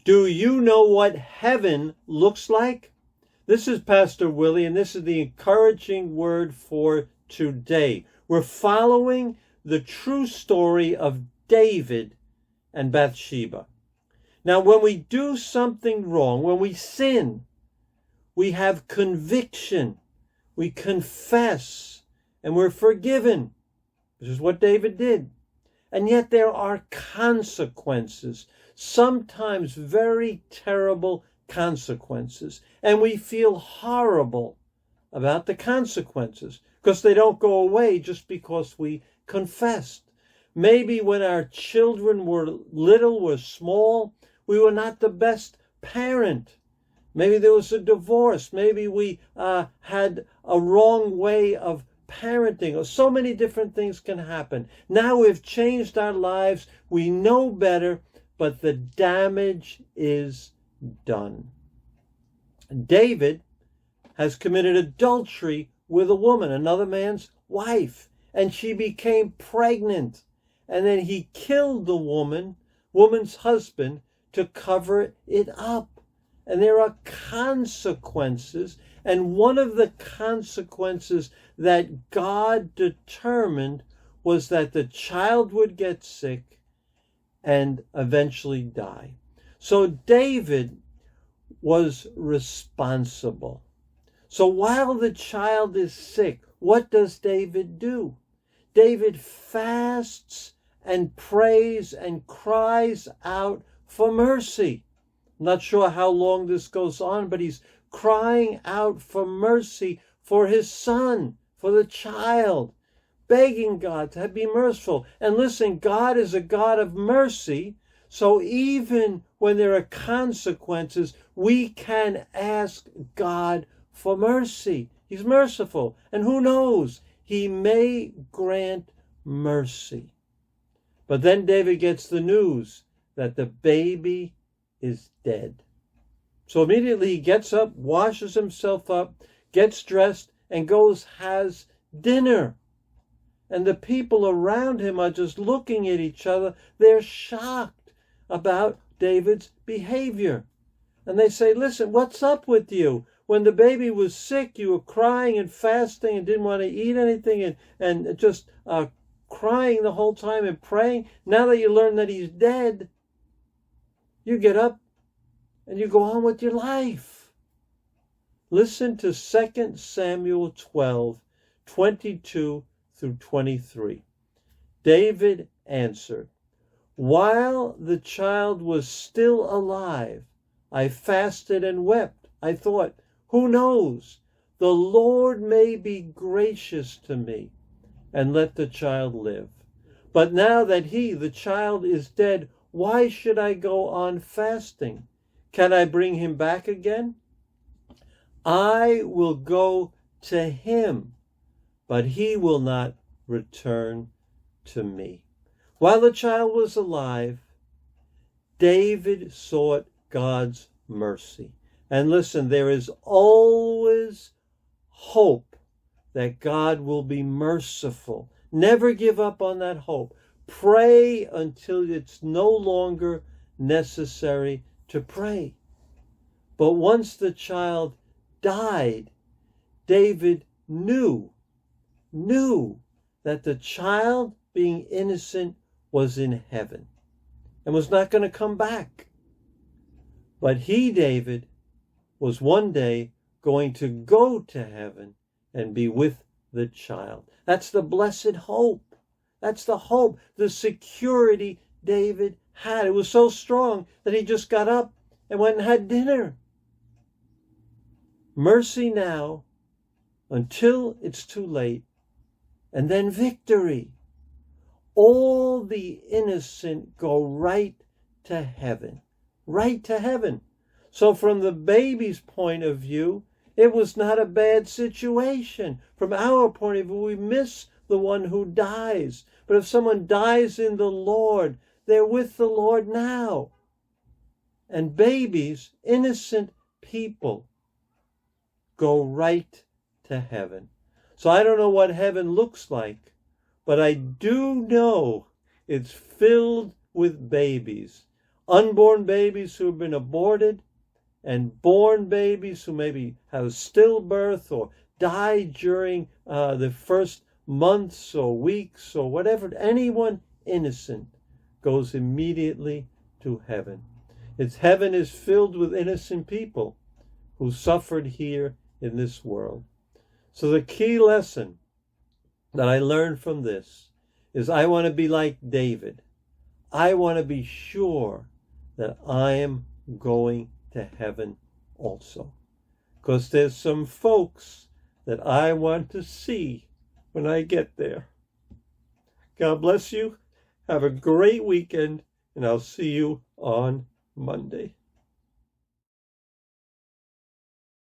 Do you know what heaven looks like? This is Pastor Willie, and this is the encouraging word for today. We're following the true story of David and Bathsheba. Now, when we do something wrong, when we sin, we have conviction, we confess, and we're forgiven. This is what David did. And yet there are consequences, sometimes very terrible consequences. And we feel horrible about the consequences because they don't go away just because we confessed. Maybe when our children were little, were small, we were not the best parent. Maybe there was a divorce. Maybe we had a wrong way of parenting, or so many different things can happen. Now we've changed our lives. We know better, but the damage is done. David has committed adultery with a woman, another man's wife, and she became pregnant. And then he killed the woman's husband, to cover it up. And there are consequences. And one of the consequences that God determined was that the child would get sick and eventually die. So David was responsible. So while the child is sick, what does David do? David fasts and prays and cries out for mercy. I'm not sure how long this goes on, but he's crying out for mercy for his son, for the child, begging God to be merciful. And listen, God is a God of mercy, so even when there are consequences, we can ask God for mercy. He's merciful, and who knows, he may grant mercy. But then David gets the news that the baby is dead. So immediately he gets up, washes himself up, gets dressed, and goes, has dinner. And the people around him are just looking at each other. They're shocked about David's behavior. And they say, listen, what's up with you? When the baby was sick, you were crying and fasting and didn't want to eat anything and just crying the whole time and praying. Now that you learn that he's dead, you get up and you go on with your life. Listen to 2 Samuel 12, 22 through 23. David answered, while the child was still alive, I fasted and wept. I thought, who knows? The Lord may be gracious to me and let the child live. But now that the child, is dead, why should I go on fasting? Can I bring him back again? I will go to him, but he will not return to me. While the child was alive, David sought God's mercy. And listen, there is always hope that God will be merciful. Never give up on that hope. Pray until it's no longer necessary to pray. But once the child died, David knew that the child, being innocent, was in heaven and was not going to come back. But David, was one day going to go to heaven and be with the child. That's the blessed hope. That's the hope, the security David had. It was so strong that he just got up and went and had dinner. Mercy now until it's too late, and then victory. All the innocent go right to heaven. Right to heaven. So from the baby's point of view, it was not a bad situation. From our point of view, we miss the one who dies. But if someone dies in the Lord, they're with the Lord now. And babies, innocent people, go right to heaven. So I don't know what heaven looks like, but I do know it's filled with babies, unborn babies who have been aborted, and born babies who maybe have stillbirth or die during the first months or weeks or whatever. Anyone innocent goes immediately to heaven. Its heaven is filled with innocent people who suffered here in this world. So the key lesson that I learned from this is I want to be like David. I want to be sure that I am going to heaven also. Because there's some folks that I want to see when I get there. God bless you. Have a great weekend, and I'll see you on Monday.